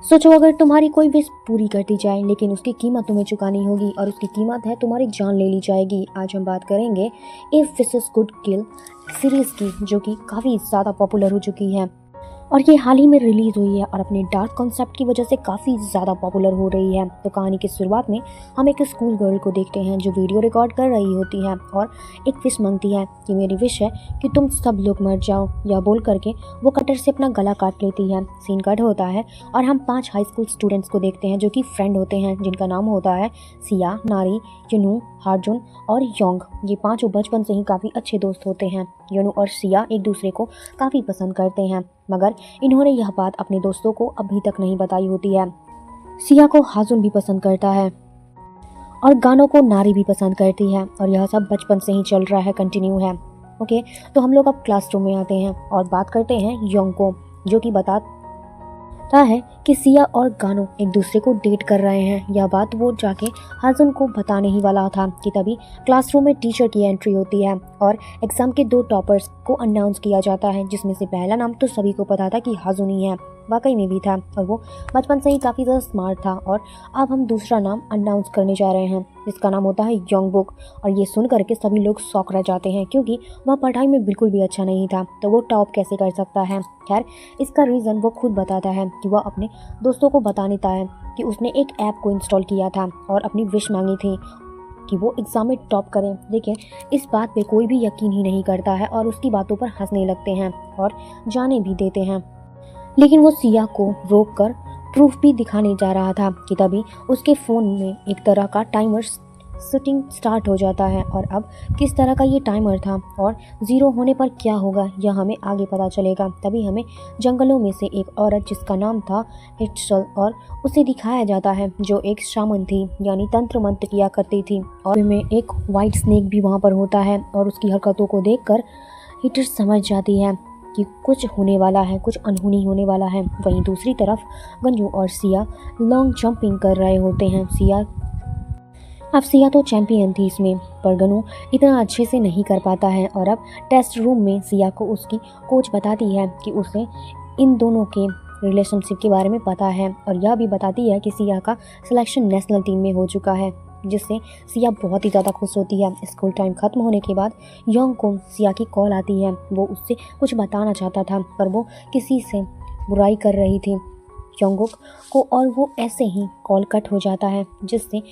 सोचो अगर तुम्हारी कोई विश पूरी कर दी जाए लेकिन उसकी कीमत तुम्हें चुकानी होगी और उसकी कीमत है तुम्हारी जान ले ली जाएगी। आज हम बात करेंगे if wishes could kill series की, जो कि काफ़ी ज़्यादा पॉपुलर हो चुकी है और ये हाल ही में रिलीज़ हुई है और अपने डार्क कॉन्सेप्ट की वजह से काफ़ी ज़्यादा पॉपुलर हो रही है। तो कहानी की शुरुआत में हम एक स्कूल गर्ल को देखते हैं जो वीडियो रिकॉर्ड कर रही होती है और एक विश मांगती है कि मेरी विश है कि तुम सब लोग मर जाओ। यह बोल करके वो कटर से अपना गला काट लेती है। सीन कट होता है और हम 5 हाई स्कूल स्टूडेंट्स को देखते हैं जो कि फ्रेंड होते हैं, जिनका नाम होता है सिया, नारी, युनू, हार्जुन और योंग। ये पाँचों बचपन से ही काफ़ी अच्छे दोस्त होते हैं। युनू और सिया एक दूसरे को काफ़ी पसंद करते हैं, मगर इन्होंने यह बात अपने दोस्तों को अभी तक नहीं बताई होती है। सिया को हाजुन भी पसंद करता है और गानों को नारी भी पसंद करती है और यह सब बचपन से ही चल रहा है, कंटिन्यू है। ओके, तो हम लोग अब क्लासरूम में आते हैं और बात करते हैं योंग को, जो कि बताता है कि सिया और गानो एक दूसरे को डेट कर रहे हैं। यह बात वो जाके हाजुन को बताने ही वाला था कि तभी क्लासरूम में टीचर की एंट्री होती है और एग्जाम के 2 टॉपर्स को अनाउंस किया जाता है, जिसमें से पहला नाम तो सभी को पता था कि हाजुन ही है, वाकई में भी था और वो बचपन से ही काफ़ी ज़्यादा स्मार्ट था। और अब हम दूसरा नाम अनाउंस करने जा रहे हैं, जिसका नाम होता है योंगबुक। और ये सुन करके सभी लोग शॉक रह जाते हैं क्योंकि वह पढ़ाई में बिल्कुल भी अच्छा नहीं था, तो वो टॉप कैसे कर सकता है। खैर, इसका रीज़न वो खुद बताता है कि वह अपने दोस्तों को बता देता है कि उसने एक ऐप को इंस्टॉल किया था और अपनी विश मांगी थी कि वो एग्ज़ाम में टॉप करें। लेकिन इस बात पे कोई भी यकीन ही नहीं करता है और उसकी बातों पर हंसने लगते हैं और जाने भी देते हैं। लेकिन वो सिया को रोक कर प्रूफ भी दिखाने जा रहा था कि तभी उसके फ़ोन में एक तरह का टाइमर सेटिंग स्टार्ट हो जाता है। और अब किस तरह का ये टाइमर था और 0 होने पर क्या होगा यह हमें आगे पता चलेगा। तभी हमें जंगलों में से एक औरत जिसका नाम था हिटसल और उसे दिखाया जाता है, जो एक शामन थी, यानी तंत्र मंत्र किया करती थी। और में एक वाइट स्नेक भी वहाँ पर होता है और उसकी हरकतों को देखकर हिटर समझ जाती है कि कुछ होने वाला है, कुछ अनहोनी होने वाला है। वहीं दूसरी तरफ गंजू और सिया लॉन्ग जंपिंग कर रहे होते हैं। सिया तो चैंपियन थी इसमें, पर गनु इतना अच्छे से नहीं कर पाता है। और अब टेस्ट रूम में सिया को उसकी कोच बताती है कि उसे इन दोनों के रिलेशनशिप के बारे में पता है और यह भी बताती है कि सिया का सिलेक्शन नेशनल टीम में हो चुका है, जिससे सिया बहुत ही ज़्यादा खुश होती है। स्कूल टाइम ख़त्म होने के बाद योंग को सिया की कॉल आती है। वो उससे कुछ बताना चाहता था पर वो किसी से बुराई कर रही थी योंगुक को, और वो ऐसे ही कॉल कट हो जाता है, जिससे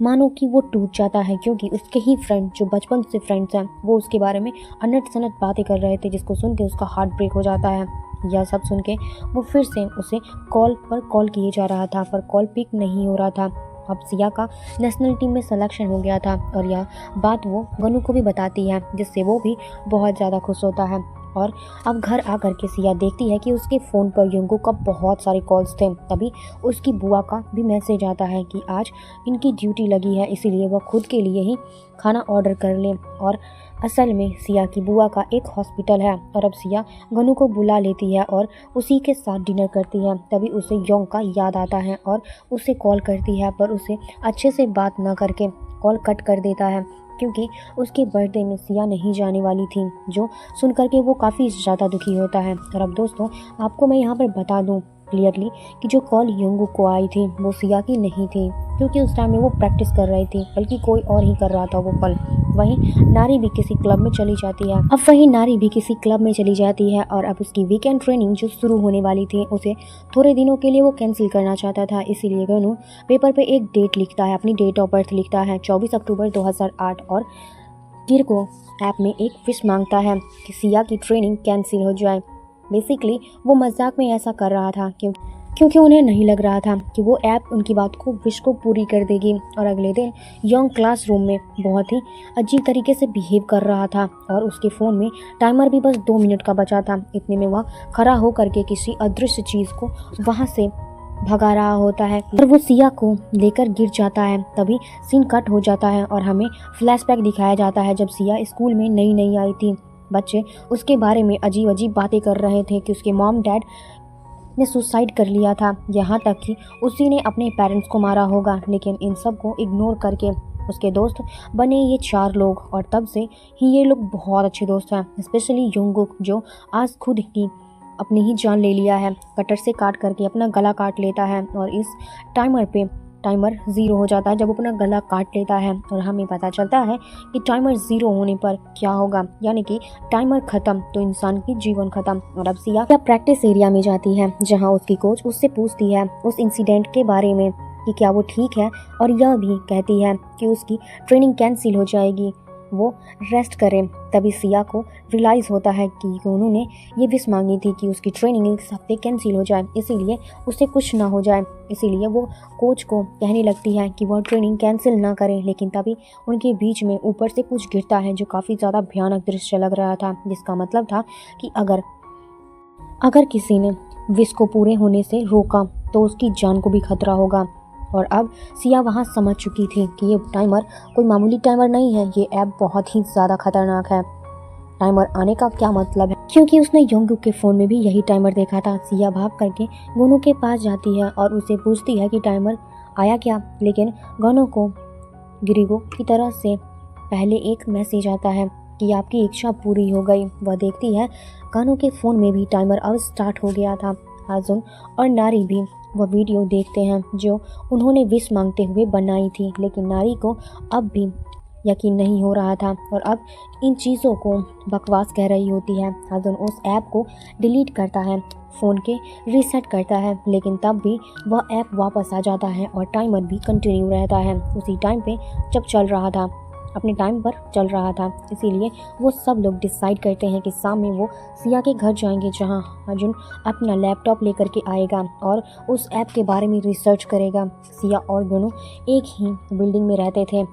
मानो कि वो टूट जाता है क्योंकि उसके ही फ्रेंड जो बचपन से फ्रेंड्स हैं वो उसके बारे में अनट सनट बातें कर रहे थे, जिसको सुन के उसका हार्ट ब्रेक हो जाता है। यह सब सुन के वो फिर से उसे कॉल पर कॉल किए जा रहा था पर कॉल पिक नहीं हो रहा था। अब सिया का नेशनल टीम में सिलेक्शन हो गया था और यह बात वो गनु को भी बताती है, जिससे वो भी बहुत ज़्यादा खुश होता है। और अब घर आकर के सिया देखती है कि उसके फ़ोन पर योंगो का बहुत सारे कॉल्स थे। तभी उसकी बुआ का भी मैसेज आता है कि आज इनकी ड्यूटी लगी है, इसीलिए वह खुद के लिए ही खाना ऑर्डर कर ले। और असल में सिया की बुआ का एक हॉस्पिटल है और अब सिया गनु को बुला लेती है और उसी के साथ डिनर करती है। तभी उसे योंग का याद आता है और उसे कॉल करती है, पर उसे अच्छे से बात न करके कॉल कट कर देता है क्योंकि उसके बर्थडे में सिया नहीं जाने वाली थी, जो सुन करके वो काफ़ी ज़्यादा दुखी होता है। और अब दोस्तों, आपको मैं यहाँ पर बता दूँ क्लियरली कि जो कॉल योंगू को आई थी वो सिया की नहीं थी, क्योंकि उस टाइम में वो प्रैक्टिस कर रही थी, बल्कि कोई और ही कर रहा था वो कॉल। वहीं नारी भी किसी क्लब में चली जाती है और अब उसकी वीकेंड ट्रेनिंग जो शुरू होने वाली थी उसे थोड़े दिनों के लिए वो कैंसिल करना चाहता था। इसीलिए गनु पेपर पे एक डेट लिखता है, अपनी डेट ऑफ बर्थ लिखता है 24 अक्टूबर 2008 और गिरको ऐप में एक विश मांगता है कि सिया की ट्रेनिंग कैंसिल हो जाए। बेसिकली वो मजाक में ऐसा कर रहा था क्योंकि उन्हें नहीं लग रहा था कि वो ऐप उनकी बात को विश को पूरी कर देगी। और अगले दिन योंग क्लासरूम में बहुत ही अजीब तरीके से बिहेव कर रहा था और उसके फ़ोन में टाइमर भी बस 2 मिनट का बचा था। इतने में वह खड़ा होकर के किसी अदृश्य चीज़ को वहाँ से भगा रहा होता है और वो सिया को लेकर गिर जाता है। तभी सीन कट हो जाता है और हमें फ्लैशबैक दिखाया जाता है जब सिया स्कूल में नई आई थी। बच्चे उसके बारे में अजीब अजीब बातें कर रहे थे कि उसके मॉम डैड ने सुसाइड कर लिया था, यहाँ तक कि उसी ने अपने पेरेंट्स को मारा होगा। लेकिन इन सब को इग्नोर करके उसके दोस्त बने ये 4 लोग और तब से ही ये लोग बहुत अच्छे दोस्त हैं, स्पेशली योंगुक जो आज खुद की अपनी ही जान ले लिया है। कटर से काट करके अपना गला काट लेता है और इस टाइमर 0 हो जाता है जब वो अपना गला काट लेता है। और हमें पता चलता है कि टाइमर 0 होने पर क्या होगा, यानी कि टाइमर ख़त्म तो इंसान की जीवन ख़त्म। और अब सिया प्रैक्टिस एरिया में जाती है जहाँ उसकी कोच उससे पूछती है उस इंसिडेंट के बारे में कि क्या वो ठीक है, और यह भी कहती है कि उसकी ट्रेनिंग कैंसिल हो जाएगी, वो रेस्ट करे। तभी सिया को रियलाइज़ होता है कि उन्होंने ये विश मांगी थी कि उसकी ट्रेनिंग एक हफ्ते कैंसिल हो जाए, इसीलिए उससे कुछ ना हो जाए। इसीलिए वो कोच को कहने लगती है कि वह ट्रेनिंग कैंसिल ना करें। लेकिन तभी उनके बीच में ऊपर से कुछ गिरता है जो काफ़ी ज़्यादा भयानक दृश्य लग रहा था, जिसका मतलब था कि अगर किसी ने विश को पूरे होने से रोका तो उसकी जान को भी खतरा होगा। और अब सिया वहाँ समझ चुकी थी कि ये टाइमर कोई मामूली टाइमर नहीं है, ये ऐप बहुत ही ज़्यादा खतरनाक है। टाइमर आने का क्या मतलब है, क्योंकि उसने योंगू के फ़ोन में भी यही टाइमर देखा था। सिया भाग करके गोनू के पास जाती है और उसे पूछती है कि टाइमर आया क्या, लेकिन गोनू को गिरिगो की तरफ से पहले एक मैसेज आता है कि आपकी इच्छा पूरी हो गई। वह देखती है गोनू के फ़ोन में भी टाइमर अब स्टार्ट हो गया था। हाजुन और नारी भी वह वीडियो देखते हैं जो उन्होंने विश मांगते हुए बनाई थी, लेकिन नारी को अब भी यकीन नहीं हो रहा था और अब इन चीज़ों को बकवास कह रही होती है। हाजुन उस ऐप को डिलीट करता है, फ़ोन के रीसेट करता है, लेकिन तब भी वह ऐप वापस आ जाता है और टाइमर भी कंटिन्यू रहता है उसी टाइम पे जब चल रहा था, अपने टाइम पर चल रहा था। इसीलिए वो सब लोग डिसाइड करते हैं कि शाम में वो सिया के घर जाएंगे जहां अर्जुन अपना लैपटॉप लेकर के आएगा और उस ऐप के बारे में रिसर्च करेगा। सिया और गनु एक ही बिल्डिंग में रहते थे।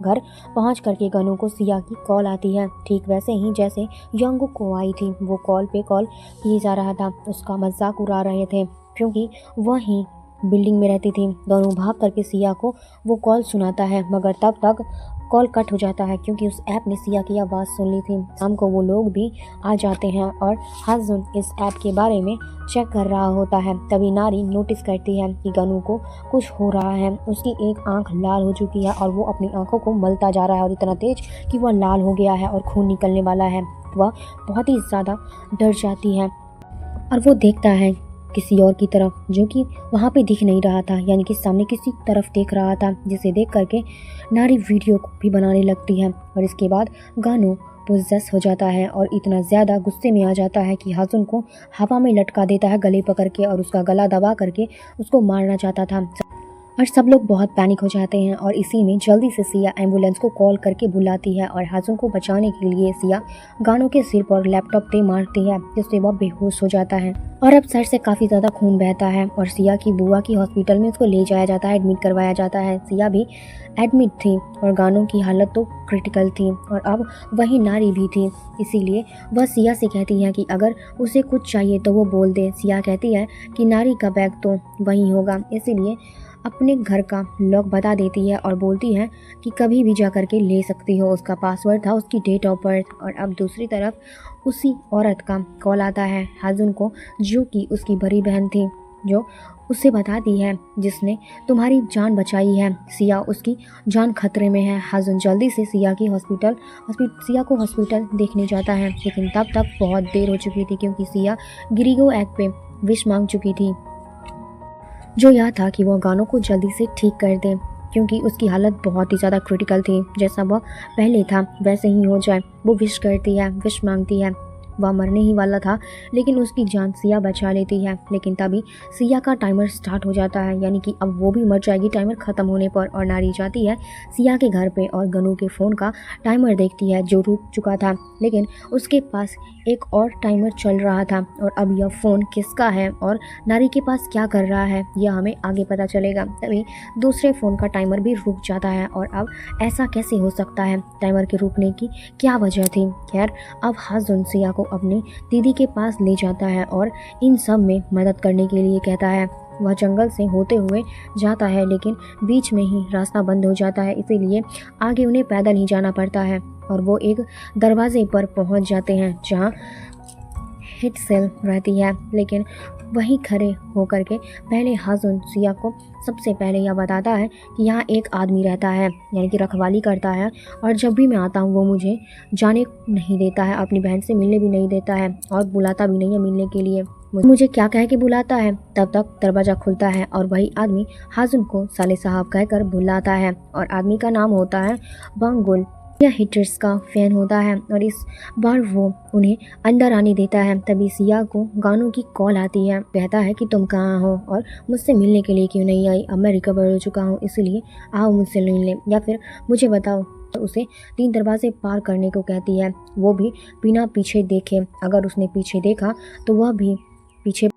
घर पहुंच करके गनु को सिया की कॉल आती है, ठीक वैसे ही जैसे योंगू को आई थी। वो कॉल पे कॉल किए जा रहा था, उसका मजाक उड़ा रहे थे क्योंकि वही बिल्डिंग में रहती थी। दोनों भाग करके सिया को वो कॉल सुनाता है, मगर तब तक कॉल कट हो जाता है क्योंकि उस ऐप ने सिया की आवाज़ सुन ली थी। शाम को वो लोग भी आ जाते हैं और हाजुन इस ऐप के बारे में चेक कर रहा होता है। तभी नारी नोटिस करती है कि गनु को कुछ हो रहा है, उसकी एक आंख लाल हो चुकी है और वो अपनी आंखों को मलता जा रहा है और इतना तेज कि वह लाल हो गया है और खून निकलने वाला है। वह बहुत ही ज़्यादा डर जाती है और वो देखता है किसी और की तरफ जो कि वहाँ पे दिख नहीं रहा था, यानी कि सामने किसी तरफ देख रहा था, जिसे देख करके नारी वीडियो को भी बनाने लगती है। और इसके बाद गानू पोजेस हो जाता है और इतना ज़्यादा गुस्से में आ जाता है कि हाजुन को हवा में लटका देता है गले पकड़ के और उसका गला दबा करके उसको मारना चाहता था। और सब लोग बहुत पैनिक हो जाते हैं और इसी में जल्दी से सिया एम्बुलेंस को कॉल करके बुलाती है और हाजुन को बचाने के लिए सिया गानों के सिर पर लैपटॉप पे मारती है, जिससे वह बेहोश हो जाता है और अब सर से काफ़ी ज़्यादा खून बहता है और सिया की बुआ की हॉस्पिटल में उसको ले जाया जाता है, एडमिट करवाया जाता है। सिया भी एडमिट थी और गानों की हालत तो क्रिटिकल थी और अब वही नारी भी थी, इसीलिए वह सिया से कहती है कि अगर उसे कुछ चाहिए तो वो बोल दे। सिया कहती है कि नारी का बैग तो वहीं होगा, इसीलिए अपने घर का लॉक बता देती है और बोलती है कि कभी भी जा करके ले सकती हो। उसका पासवर्ड था उसकी डेट ऑफ बर्थ। और अब दूसरी तरफ उसी औरत का कॉल आता है हाजुन को, जो कि उसकी बड़ी बहन थी, जो उससे बताती है जिसने तुम्हारी जान बचाई है, सिया उसकी जान खतरे में है। हाजुन जल्दी से सिया को हॉस्पिटल देखने जाता है, लेकिन तब तक बहुत देर हो चुकी थी क्योंकि सिया गिरिगो ऐप पे विश मांग चुकी थी, जो यह था कि वह गानों को जल्दी से ठीक कर दे क्योंकि उसकी हालत बहुत ही ज़्यादा क्रिटिकल थी। जैसा वह पहले था वैसे ही हो जाए। वो विश करती है, विश मांगती है। वह मरने ही वाला था लेकिन उसकी जान सिया बचा लेती है। लेकिन तभी सिया का टाइमर स्टार्ट हो जाता है, यानी कि अब वो भी मर जाएगी टाइमर ख़त्म होने पर। और नारी जाती है सिया के घर पे और गनु के फ़ोन का टाइमर देखती है जो रुक चुका था, लेकिन उसके पास एक और टाइमर चल रहा था। और अब यह फ़ोन किसका है और नारी के पास क्या कर रहा है यह हमें आगे पता चलेगा। तभी दूसरे फ़ोन का टाइमर भी रुक जाता है और अब ऐसा कैसे हो सकता है, टाइमर के रुकने की क्या वजह थी। खैर अब हाजुन सिया को अपनी दीदी के पास ले जाता है और इन सब में मदद करने के लिए कहता है। वह जंगल से होते हुए जाता है लेकिन बीच में ही रास्ता बंद हो जाता है, इसीलिए आगे उन्हें पैदल ही जाना पड़ता है और वो एक दरवाजे पर पहुंच जाते हैं जहां हिट सेल रहती है। लेकिन वहीं खड़े होकर के पहले हाजुन सिया को सबसे पहले यह बताता है कि यहाँ एक आदमी रहता है, यानी कि रखवाली करता है, और जब भी मैं आता हूँ वो मुझे जाने नहीं देता है, अपनी बहन से मिलने भी नहीं देता है और बुलाता भी नहीं है मिलने के लिए। मुझे क्या कह के बुलाता है। तब तक दरवाज़ा खुलता है और वही आदमी हाजुन को साले साहब कहकर बुलाता है, और आदमी का नाम होता है बांगुल। यह हिटर्स का फैन होता है और इस बार वो उन्हें अंदर आने देता है। तभी सिया को गानों की कॉल आती है, कहता है कि तुम कहाँ हो और मुझसे मिलने के लिए क्यों नहीं आई। अब मैं रिकवर हो चुका हूँ, इसलिए आओ मुझसे मिलने या फिर मुझे बताओ। तो उसे 3 दरवाजे पार करने को कहती है, वो भी बिना पीछे देखे। अगर उसने पीछे देखा तो वह भी पीछे